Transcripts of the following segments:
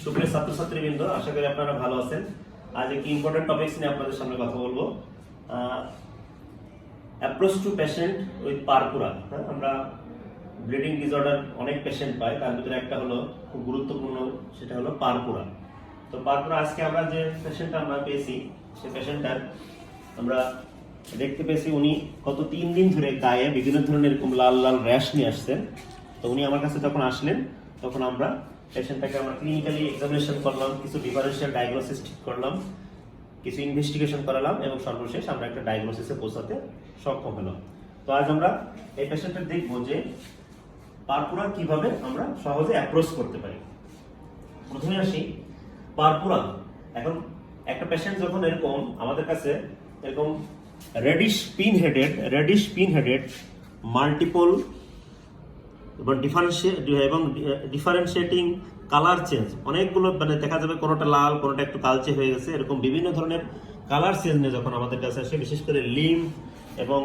সুপ্রিয় ছাত্রছাত্রীবৃন্দ, আশা করি আপনারা ভালো আছেন। আজ একটি ইম্পর্টেন্ট টপিকস নিয়ে আপনাদের সামনে কথা বলবো। Approach to patient with purpura. আমরা ব্লিডিং ডিসঅর্ডার অনেক পেশেন্ট পাই, তার ভিতরে একটা হলো খুব গুরুত্বপূর্ণ, সেটা হলো পারপুরা। তো পারপুরা আজকে আমরা যে পেশেন্টটা আমরা পেয়েছি, সেই পেশেন্টটার আমরা দেখতে পেয়েছি উনি গত 3 দিন ধরে গায়ে বিভিন্ন ধরনের এরকম লাল লাল র্যাশ নিয়ে আসছেন। তো উনি আমার কাছে যখন আসলেন তখন আমরা পেশেন্টটাকে আমরা ক্লিনিক্যালি এক্সামিনেশন করলাম, কিছু ডিফারেন্সিয়াল ডায়াগনোসিস ঠিক করলাম, কিছু ইনভেস্টিগেশন করালাম এবং সর্বশেষ আমরা একটা ডায়াগনোসিসে পৌঁছাতে সক্ষম হলাম। তো আজ আমরা এই পেশেন্টটা দেখবো যে পারপুরা কিভাবে আমরা সহজে অ্যাপ্রোচ করতে পারি। প্রথমে আসি পারপুরা। এখন একটা পেশেন্ট যখন এরকম আমাদের কাছে এরকম রেডিশ পিন হেডেড মাল্টিপল এবং ডিফারেন্সিয়েটিং কালার চেঞ্জ, অনেকগুলো মানে দেখা যাবে কোনোটা লাল, কোনোটা একটু কালচে হয়ে গেছে, এরকম বিভিন্ন ধরনের কালার চেঞ্জ নিয়ে যখন আমাদের কাছে আসে, বিশেষ করে লিম্ব এবং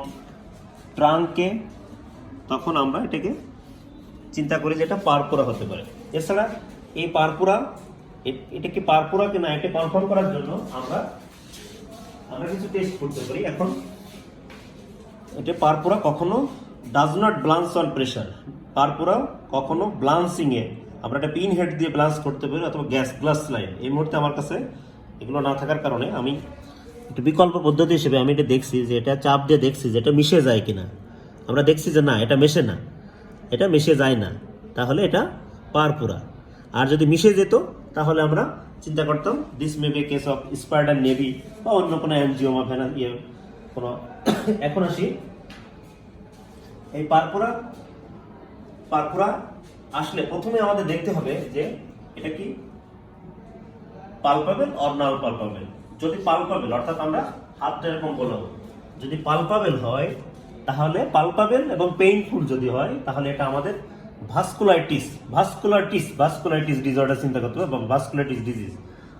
ট্রাঙ্কে, তখন আমরা এটাকে চিন্তা করি যে এটা পারপুরা হতে পারে। এছাড়া এই পারপুরা, এটা কি পারপুরা কিনা এটা কনফার্ম করার জন্য আমরা কিছু টেস্ট করতে পারি। এখন এটা পারপুরা কখনো does not blanch on pressure, purpura কখনো ব্লান্সিং এ আমরা একটা পিন হেড দিয়ে ব্লান্স করতে পারি, অথবা গ্লাস লাইন। এই মুহূর্তে আমার কাছে এগুলো না থাকার কারণে আমি একটা বিকল্প পদ্ধতি হিসেবে আমি এটা দেখছি যে এটা চাপ দিয়ে দেখছি যে এটা মিশে যায় কিনা। আমরা দেখছি যে না, এটা মেশে না, এটা মিশে যায় না, তাহলে এটা পারপুরা। আর যদি মিশে যেত তাহলে আমরা চিন্তা করতাম this may be case of spider navy বা অন্য কোনো অ্যানজিওমা কোনো। এখন আসি এই পারপুরা আসলে প্রথমে আমাদের দেখতে হবে যে এটা কি পালপাবেল অর নন পালপাবেল। যদি পালপাবেল, অর্থাৎ আমরা হাতটা এরকম বলবো, যদি পালপাবেল হয় তাহলে পালপাবেল এবং পেইনফুল যদি হয় তাহলে এটা আমাদের ভাস্কুলাইটিস ডিসঅর্ডার চিন্তা করতে হবে, এবং ভাস্কুলাইটিস ডিজিজ।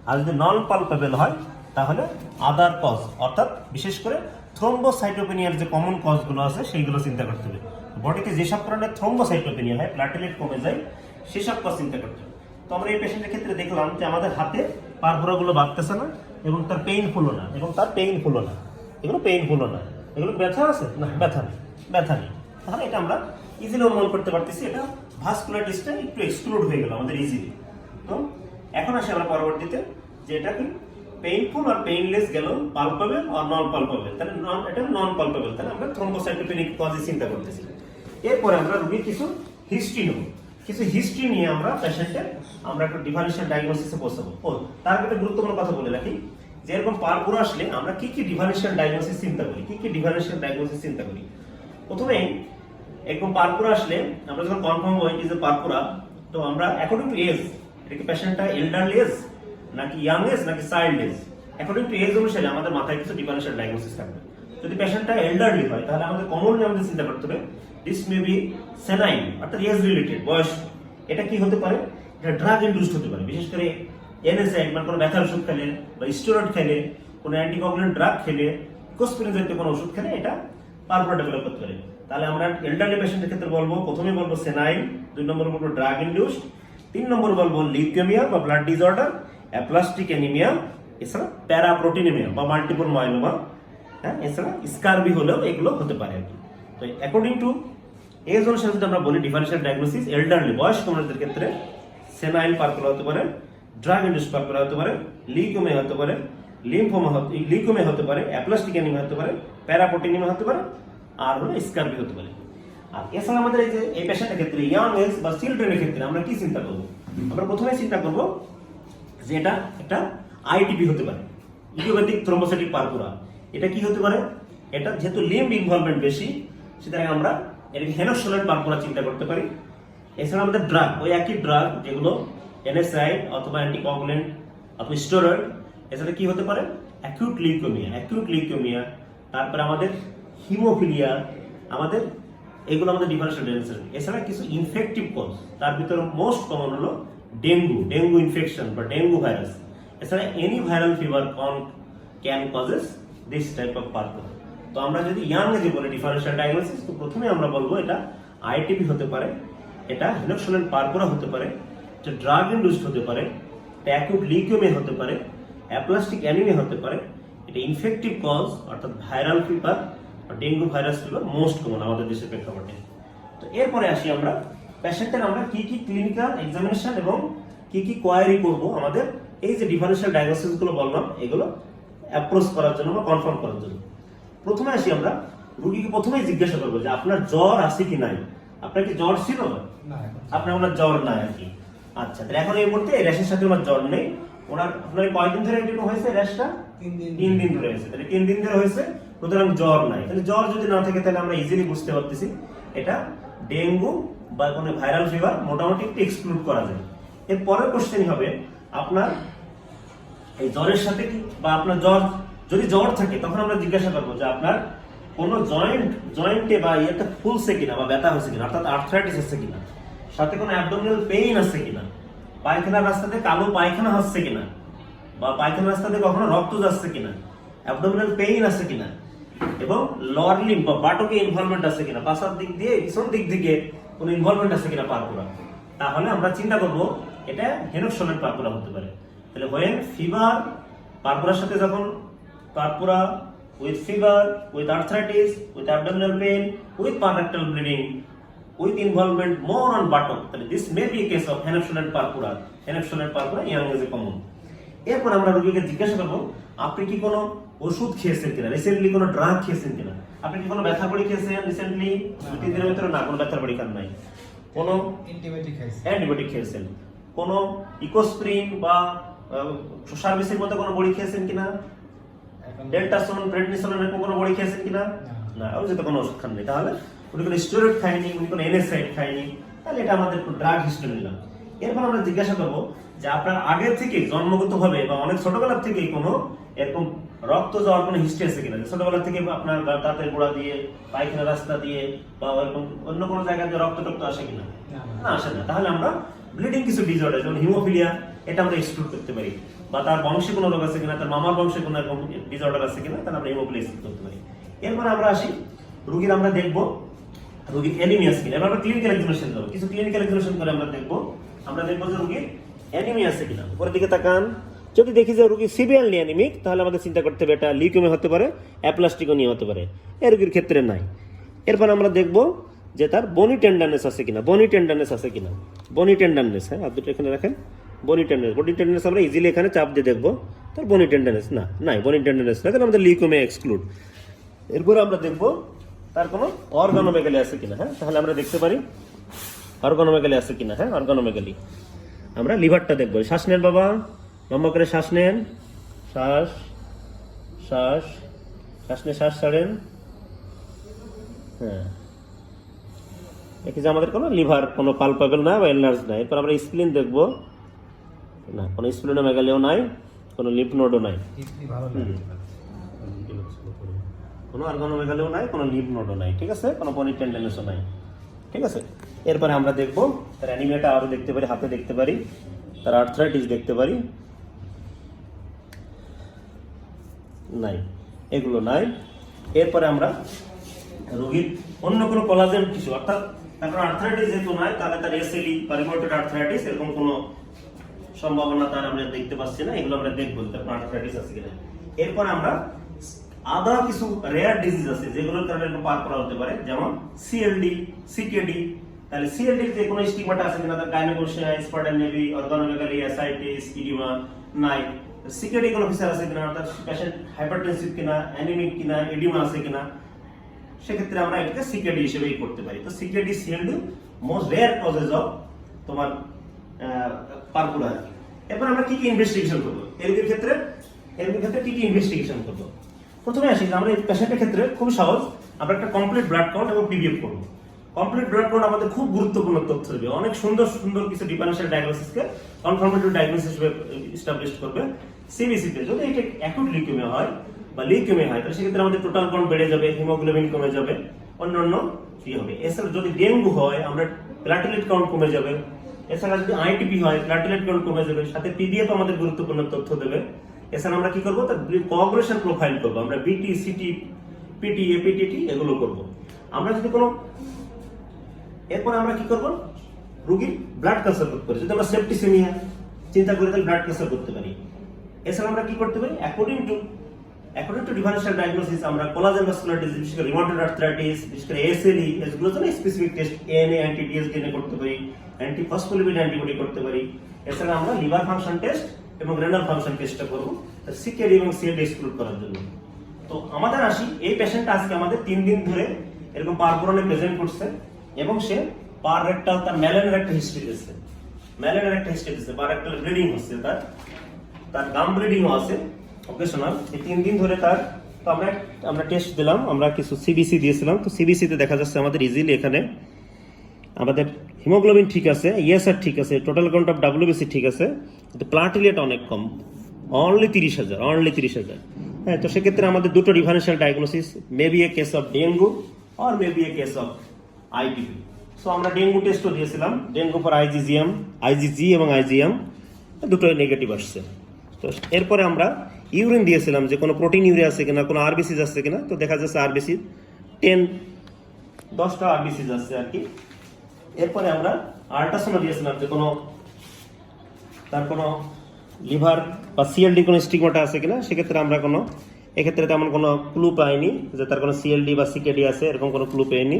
আর যদি নন পালপাবেল হয় তাহলে আদার কজ, অর্থাৎ বিশেষ করে থ্রোম্বোসাইটোপেনিয়ার যে কমন কজগুলো আছে সেইগুলো চিন্তা করতে হবে। বডিতে যেসব কারণে থ্রোম্বোসাইটোপেনিয়া হয়, প্লাটেলেট কমে যায়, সেসব কজ চিন্তা করতে হবে। তো আমরা এই পেশেন্টের ক্ষেত্রে দেখলাম যে আমাদের হাতে পারপুরাগুলো বাড়তেছে না, এবং তার পেইনফুলও না, এগুলো পেইনফুলও না, এগুলো ব্যথা আছে না, ব্যথা নেই। তাহলে এটা আমরা ইজিলি অনুমান করতে পারতেছি এটা ভাস্কুলাইটিসটা একটু এক্সক্লুড হয়ে গেল আমাদের ইজিলি। তো এখন আসি আমরা পরবর্তীতে যে এটা কি পেইনফুল আর পেইনলেস গেল, পালপাবেল আর নন পালপাবেল, তাহলে এটা নন পালপাবেল, তাহলে আমরা থ্রোম্বোসাইটোপেনিক কজে চিন্তা করতেছি। এরপরে আমরা রোগীর কিছু হিস্ট্রি নেব, নিয়ে আমরা পেশেন্টের আমরা একটা ডিফারেন্সিয়াল ডায়াগনোসিসে পৌঁছাবো। তার একটা গুরুত্বপূর্ণ কথা বলে রাখি যে এরকম পারপুরা আসলে আমরা কি ডিফারেন্সিয়াল ডায়াগনোসিস চিন্তা করি। প্রথমে এরকম পারপুরা আসলে আমরা যখন কনফার্ম হই যে পারপুরা, তো আমরা অ্যাকর্ডিং টু এজ, এটা কি পেশেন্টটা এল্ডারলি এজ নাকি ইয়াং এজ নাকি child age, according to age অনুসারে আমাদের মাথায় কিছু ডিফারেন্সিয়াল ডায়াগনোসিস থাকবে। যদি পেশেন্টটা এল্ডারলি হয় তাহলে আমাদের কমনলি আমাদের চিন্তা করতে হবে দিস মে বি সেনাইল, অর্থাৎ এজ রিলেটেড, বয়স। এটা কি হতে পারে, এটা ড্রাগ ইনডিউসড হতে পারে, বিশেষ করে এনএসআইড মানে কোনো ব্যথার ওষুধ খেলে বা স্টেরয়েড খেলে, কোনো অ্যান্টিকগুলেন্ট ড্রাগ খেলে, কোসপিরিন জাতীয় কোনো ওষুধ খেলে এটা পারপুরা ডেভেলপ করতে পারে। তাহলে আমরা এল্ডারলি পেশেন্টের ক্ষেত্রে বলবো, প্রথমে বলবো সেনাইল, 2 নম্বর বলবো ড্রাগ ইনডিউসড, 3 নম্বর বলবো লিউকেমিয়া বা ব্লাড ডিসঅর্ডার, অ্যাপ্লাস্টিক অ্যানিমিয়া, এছাড়া প্যারাপ্রোটিনেমিয়া বা মাল্টিপল মাইলোমা, এছাড়া স্কারবি হলেও এগুলো হতে পারে আর কি। তো অ্যাকর্ডিং টু এজ অনুসারে যদি আমরা বলি ডিফারেন্সিয়াল ডায়াগনোসিস, এল্ডারলি বয়স্ক মানুষদের ক্ষেত্রে সেনাইল পারপুরা হতে পারে, ড্রাগ ইনডিউসড পারপুরা হতে পারে, লিউকেমিয়া হতে পারে, লিউকেমিয়া হতে পারে, অ্যাপ্লাস্টিক অ্যানিমিয়া হতে পারে, প্যারাপ্রোটিনেমিয়া হতে পারে, আর হলো স্কারবি হতে পারে। আর এছাড়া আমাদের এই পেশেন্টের ক্ষেত্রে ইয়াং এজ বা চিলড্রেনের ক্ষেত্রে আমরা কি চিন্তা করবো, আমরা প্রথমে চিন্তা করব যে এটা একটা আইটিপি হতে পারে, ইডিওপ্যাথিক থ্রোম্বোসাইটিক পারপুরা। এটা কি হতে পারে, এটা যেহেতু লিম্ব ইনভলভমেন্ট বেশি, সুতরাং আমরা এটাকে হেনোসোলেট পারপুরা চিন্তা করতে পারি। এছাড়া আমাদের ড্রাগ, ওই একই ড্রাগ যেগুলো এনএসআইড অথবা অ্যান্টিকগুলেন্ট অথবা স্টেরয়েড, এছাড়া কি হতে পারে অ্যাকিউট লিউকেমিয়া, তারপরে আমাদের হিমোফিলিয়া, এগুলো আমাদের ডিফারেন্সিয়াল ডায়াগনোসিস। এছাড়া কিছু ইনফেক্টিভ কজ, তার ভিতরে মোস্ট কমন হলো ডেঙ্গু ইনফেকশন বা ডেঙ্গু ভাইরাস। এছাড়া any viral fever can causes this type of purpura. তো আমরা যদি ইয়াং এজে বলি ডিফারেন্সিয়াল ডায়াগনোসিস, তো প্রথমে আমরা বলবো এটা আইটিপি হতে পারে, এটা হেনোসোলেট পারপুরা হতে পারে, এটা ড্রাগ ইনডিউসড হতে পারে, এটা অ্যাকিউট লিউকেমিয়া হতে পারে, অ্যাপ্লাস্টিক অ্যানিমিয়া হতে পারে, এটা ইনফেক্টিভ কজ অর্থাৎ viral fever, dengue virus fever most common আমাদের দেশের প্রেক্ষাপটে। তো এরপরে আসি আমরা পেশেন্টের আমরা কি কি ক্লিনিক্যাল এক্সামিনেশন এবং কি কি কোয়ারি করব আমাদের এই যে ডিফারেন্সিয়াল ডায়াগনোসিস গুলো বললাম এগুলো অ্যাপ্রোচ করার জন্য বা কনফার্ম করার জন্য। প্রথমে আসি আমরা রোগীকে প্রথমেই জিজ্ঞাসা করবো যে আপনার জ্বর আছে কি নাই। আপনার কি জ্বর ছিল? আপনার ওনার জ্বর নাই আর কি। আচ্ছা, তাহলে এখন এই মুহূর্তে এই র্যাশের সাথে ওনার জ্বর নেই। ওনার আপনার কয়দিন ধরে এরকম হয়েছে র্যাশটা? 3 দিন ধরে হয়েছে। তাহলে 3 দিন ধরে হয়েছে, সুতরাং জ্বর নাই। তাহলে জ্বর যদি না থাকে তাহলে আমরা ইজিলি বুঝতে পারতেছি এটা ডেঙ্গু বা কোনো ভাইরাল ফিভার মোটামুটি একটু এক্সক্লুড করা যায়। এর পরের কোশ্চেন হবে আপনার এই জ্বরের সাথে কি বা আপনার জ্বর যদি জ্বর থাকে তখন আমরা জিজ্ঞাসা করবো যে আপনার কোনো জয়েন্টে বা ইয়েতে ফুলছে কিনা বা ব্যথা হয়েছে কিনা, অর্থাৎ আর্থ্রাইটিস আছে কিনা, সাথে কোনো অ্যাবডোমিনাল পেইন আছে কিনা, পায়খানার রাস্তাতে কালো পায়খানা হচ্ছে কিনা বা পায়খানার রাস্তাতে কখনো রক্ত যাচ্ছে কিনা, অ্যাবডোমিনাল পেইন আছে কিনা, এবং লোয়ার লিম্ব বা বাটকে ইনভলভমেন্ট আছে কিনা, পাশার দিক দিয়ে পিছন দিক থেকে কোনো ইনভলভমেন্ট আছে কিনা পারপুরা, তাহলে আমরা চিন্তা করব এটা হেনোসোলেট পারপুরা হতে পারে। তাহলে হোয়েন ফিভার পারপুরার সাথে যখন purpura with fever, with arthritis, with abdominal pain, with pararectal bleeding, with involvement more on buttock, this may be a case of Henoch-Schönlein purpura. Henoch-Schönlein purpura young is a common. এরপর আমরা রোগীকে জিজ্ঞাসা করবো আপনি কি কোনো ওষুধ খেয়েছেন কিনা, রিসেন্টলি কোনো ড্রাগ খেয়েছেন কিনা, আপনি কি কোনো ব্যথা বড়ি খেয়েছেন রিসেন্টলি 2-3 দিনের ভিতরে? না, কোনো ব্যথার বড়ি খান নাই। কোনো অ্যান্টিবায়োটিক খেয়েছেন? কোনো ইকোস্প্রিন বা সার্ভিসের মধ্যে কোনো বড়ি খেয়েছেন কিনা? ডেল্টাসন, প্রেডনিসোলন এরকম কোনো বড়ি খেয়েছেন কিনা? না, ওই যে তো কোনো ওষুধ খান নেই। তাহলে উনি কোনো স্টেরয়েড খায়নি, উনি কোনো এনএসআইড খায়নি, তাহলে এটা আমাদের ড্রাগ হিস্ট্রি নিলাম। এরপর আমরা জিজ্ঞাসা করবো যে আপনার আগে থেকে জন্মগতভাবে বা অনেক ছোটবেলার থেকেই কোনো এরকম রক্ত যাওয়ার কোনো হিস্ট্রি আছে কিনা, ছোটবেলা থেকে আপনার দাঁতের গোড়া দিয়ে, পায়খানা রাস্তা দিয়ে বা এরকম অন্য কোনো জায়গা দিয়ে রক্ত আসে কিনা? না, আসে না। তাহলে আমরা ব্লিডিং কিছু ডিসঅর্ডার যেমন হিমোফিলিয়া এটা আমরা এক্সক্লুড করতে পারি, বা তার বংশে কোনো রোগ আছে কিনা, তার মামার বংশে কোনো এরকম ডিসঅর্ডার আছে কিনা, তাহলে আমরা হিমোফিলিয়া এক্সক্লুড করতে পারি। এরপর আমরা আসি রোগীর আমরা দেখবো রোগীর অ্যানিমিয়া কিনা। এবার আমরা ক্লিনিক্যাল এক্সামিনেশন করব। কিছু ক্লিনিক্যাল এক্সামিনেশন করে আমরা দেখবো যে রোগীর অ্যানিমিয়া আছে কিনা। উপরের দিকে তাকান, যদি দেখি যে রোগী সিভিয়ারলি অ্যানিমিক তাহলে আমাদের চিন্তা করতে হবে এটা লিউকেমিয়া হতে পারে, অ্যাপ্লাস্টিকোনিয়া হতে পারে। এই রোগীর ক্ষেত্রে নাই। এরপর আমরা দেখবো যে তার বনি টেন্ডারনেস আছে কিনা। বনি টেন্ডারনেস আছে কিনা, বনি টেন্ডারনেস, হ্যাঁ হাত দুটো এখানে রাখেন। বনি টেন্ডারনেস আমরা ইজিলি এখানে চাপ দিয়ে দেখবো তার বনি টেন্ডারনেস নাই, বনি টেন্ডারনেস না, তাহলে আমাদের লিউকেমিয়া এক্সক্লুড। এরপর আমরা দেখবো তার কোনো অর্গানোমেগালি আছে কিনা। হ্যাঁ, তাহলে আমরা দেখতে পারি অর্গানোমেগালি আছে কিনা। হ্যাঁ, অর্গানোমেগালি আমরা লিভারটা দেখবো। শ্বাস নেন বাবা, লম্বা করে শ্বাস নেন, শ্বাস শ্বাস শ্বাস নিয়ে শ্বাস ছাড়েন। হ্যাঁ, দেখি যে আমাদের কোনো লিভার কোনো পালপেবল না বা এনলার্জ নাই। এরপর আমরা স্প্লিন দেখবো, না কোনো স্প্লিনোমেগালিও নাই, কোনো লিম্ফ নোডও নাই, কোনো অর্গানোমেগালিও নাই, কোনো লিম্ফ নোডও নাই। ঠিক আছে, কোনো বনি টেন্ডারনেসও নাই। ঠিক আছে, এরপরে আমরা দেখবো তার অ্যানিমিয়াটা আরো দেখতে পারি, হাতে দেখতে পারি, তার আর্থ্রাইটিস দেখতে পারি, নাই, এগুলো নাই। এরপরে আমরা রোগীর অন্য কোনো কোলাজেন টিস্যু অর্থাৎ তারপর আর্থ্রাইটিস যেহেতু নাই তাহলে তার এসএলই বা রিউমাটয়েড আর্থ্রাইটিস এরকম কোনো সম্ভাবনা তার আমরা দেখতে পাচ্ছি না। এগুলো আমরা দেখবো তারপর আর্থ্রাইটিস আছে কিনা। এরপর আমরা আদার কিছু রেয়ার ডিজিজ আছে যেগুলোর কারণে পার করা হতে পারে, যেমন সিএলডি, সিকেডি। তাহলে সিএলডি যে কোনো স্টিগমাটা আছে কিনা, তার গাইনোকোশিয়া, স্পার্ডানেভি, অর্গানোমেগালি, অ্যাসাইটিস, ইডিমা নাই। সিকেডি কোনো ফিচার আছে কিনা, অর্থাৎ পেশেন্ট হাইপারটেনসিভ কিনা, অ্যানিমিক কিনা, এডিমা আছে কিনা, সেক্ষেত্রে আমরা এটাকে সিকেডি হিসেবেই করতে পারি। তো CKD, CLD most rare causes of তোমার পারপুরা। এরপর আমরা কি কি ইনভেস্টিগেশন করবো এর ক্ষেত্রে কি কি ইনভেস্টিগেশন করবো? প্রথমে আসি আমরা এই পেশেন্টের ক্ষেত্রে খুব সহজ, আমরা একটা কমপ্লিট ব্লাড কাউন্ট এবং পিবিএফ করবো। কমপ্লিট ব্লাড কাউন্ট আমাদের খুব গুরুত্বপূর্ণ তথ্য দেবে, অনেক সুন্দর সুন্দর কিছু ডিফারেন্সিয়াল ডায়াগনোসিসকে কনফার্মেটরি ডায়াগনোসিস হিসেবে এস্টাবলিশ করবে। সিবিসিতে যদি এটা অ্যাকুট লিউকেমিয়া হয় বা লিউকেমিয়া হয় তাহলে সেক্ষেত্রে আমাদের টোটাল কাউন্ট বেড়ে যাবে, হিমোগ্লোবিন কমে যাবে, অন্যান্য কি হবে। এছাড়া যদি ডেঙ্গু হয় আমরা প্লাটিলেট কাউন্ট কমে যাবে। এছাড়া যদি আইটিপি হয় প্লাটিলেট কাউন্ট কমে যাবে, সাথে পিডিএফ আমাদের গুরুত্বপূর্ণ তথ্য দেবে। এছাড়া আমরা কি করবো, তার কোয়াগুলেশন প্রোফাইল করবো, আমরা বিটি, সিটি, পিটি, এপিটিটি এগুলো করবো। আমরা যদি কোনো এরপর আমরা কি করবো, রোগীর ব্লাড কালচার করতে পারি। যদি আমরা সেপ্টিসেমিয়া চিন্তা করে তাহলে ব্লাড প্রেসার করতে পারি। এছাড়া আমরা কি করতে পারি, অ্যাকর্ডিং টু ডিফারেনশিয়াল ডায়াগনোসিস আমরা কোলাজেন ভাস্কুলার ডিজিজ, বিশেষ করে রিউমাটয়েড আর্থ্রাইটিস, বিশেষ করে এসএলই, এগুলোর জন্য স্পেসিফিক টেস্ট এএনএ, অ্যান্টি ডিএসডিএনএ করতে পারি, অ্যান্টি ফসফোলিপিড অ্যান্টিবডি করতে পারি। এছাড়া আমরা লিভার ফাংশন টেস্ট এবং রেনাল ফাংশন টেস্টটা করব সিকেডি এবং সিএলডি এক্সক্লুড করার জন্য। তো আমাদের আসি, এই পেশেন্টটা আজকে আমাদের 3 দিন ধরে এরকম পারপুরনে প্রেজেন্ট করছে এবং সে পার রেক্টাল তার ম্যালেনের একটা হিস্ট্রি দিচ্ছে, পার রেক্টাল ব্লিডিং হচ্ছে, তার গাম ব্লিডিংও আছে অকেশনাল। এই 3 দিন ধরে তার, তো আমরা টেস্ট দিলাম, আমরা কিছু সিবিসি দিয়েছিলাম। তো সিবিসিতে দেখা যাচ্ছে আমাদের ইজিলি এখানে আমাদের হিমোগ্লোবিন ঠিক আছে, ইএসআর ঠিক আছে, টোটাল কাউন্ট অফ ডাব্লিউবিসি ঠিক আছে, কিন্তু প্লাটিলেট অনেক কম, অনলি 30,000। হ্যাঁ, তো সেক্ষেত্রে আমাদের দুটো differential diagnosis, maybe A case of dengue or maybe A case of ITP. So আমরা ডেঙ্গু টেস্টও দিয়েছিলাম, ডেঙ্গু ফর আইজিজি এবং আইজিএম দুটোই নেগেটিভ আসছে। তো এরপরে আমরা ইউরিন দিয়েছিলাম যে কোনো প্রোটিন ইউরিয়া আছে কিনা, কোনো আরবিসি যাচ্ছে কিনা। তো দেখা যাচ্ছে আরবিসি 10টা আরবিসি যাচ্ছে আর কি। এরপরে আমরা আল্ট্রাসাউন্ড দিয়েছিলাম যে তার কোনো লিভার বা সিএলডি কোনো স্টিগমাটা আছে কিনা। সেক্ষেত্রে আমরা এক্ষেত্রে তেমন কোনো ক্লু পাইনি যে তার কোনো সিএলডি বা সিকেডি আছে, এরকম কোনো ক্লু পাইনি।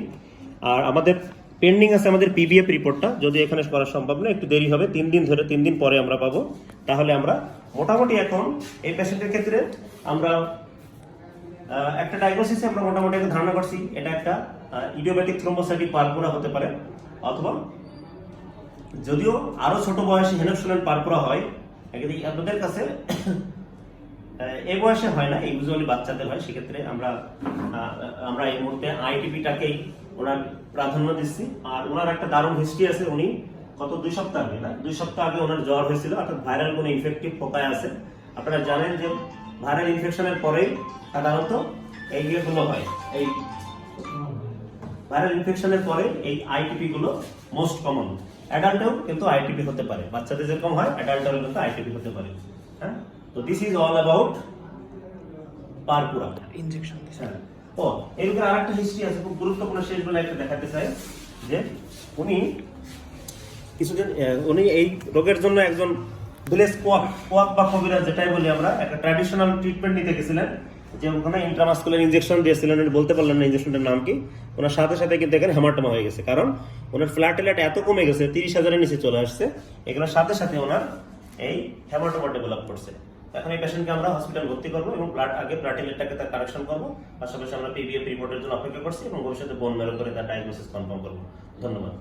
আর আমাদের পেন্ডিং আছে আমাদের পিবিএফ রিপোর্টটা, যদি এখানে করা সম্ভব না, একটু দেরি হবে, 3 দিন পরে আমরা পাবো। তাহলে আমরা মোটামুটি এখন এই পেশেন্টের ক্ষেত্রে আমরা একটা ডায়াগনোসিসে আমরা মোটামুটি একটা ধারণা করছি, এটা একটা ইডিওপ্যাথিক থ্রোম্বোসাইটিক পারপুরা হতে পারে, অথবা যদিও আরো ছোট বয়সে হেনোক্সুলেন পারপুরা হয়, আপনাদের কাছে এই বয়সে হয় না, ইউজুয়ালি বাচ্চাদের হয়। সেক্ষেত্রে আমরা এই মুহূর্তে আইটিপিটাকেই ওনার প্রাধান্য দিচ্ছি। আর ওনার একটা দারুণ হিস্ট্রি আছে, উনি গত 2 সপ্তাহ আগে ওনার জ্বর হয়েছিল, অর্থাৎ ভাইরাল কোনো ইনফেক্টিভ ফোকায় আছে। আপনারা জানেন যে ভাইরাল ইনফেকশনের পরেই সাধারণত এই ইয়েগুলো হয়, এই ভাইরাল ইনফেকশনের পরে এই আইটিপি গুলো মোস্ট কমন। অ্যাডাল্টেও কিন্তু আইটিপি হতে পারে, বাচ্চাদের যেরকম হয় অ্যাডাল্টেও কিন্তু আইটিপি হতে পারে। হ্যাঁ, তো this is all about purpura injection. হ্যাঁ, ও এরকম আরেকটা হিস্ট্রি আছে খুব গুরুত্বপূর্ণ, শেষ বেলা একটা দেখাতে চাই যে উনি এই রোগের জন্য একজন ভিলেজ কোয়াক বা কবিরাজ যেটাই বলি আমরা, একটা ট্র্যাডিশনাল ট্রিটমেন্ট নিতে গেছিলেন, যে ওখানে ইন্ট্রামাসকুলার ইনজেকশন দিয়েছিলেন, উনি বলতে পারলেন না ইনজেকশনটার নাম কি। ওনার সাথে সাথে কিন্তু এখানে হেমাটোমা হয়ে গেছে, কারণ ওনার প্লাটিলেট এত কমে গেছে, 30,000-এর নিচে চলে আসছে। এগুলোর সাথে সাথে ওনার এই হেমাটোমা ডেভেলপ করছে। এখন এই পেশেন্টকে আমরা হসপিটাল ভর্তি করবো এবং প্লাটিলেটটাকে তার কারেকশন করবো। পাশাপাশি আমরা পিবিএফ রিপোর্টের জন্য অপেক্ষা করছি এবং ভবিষ্যতে বোন ম্যারো করে তার ডায়াগনোসিস কনফার্ম করবো। ধন্যবাদ।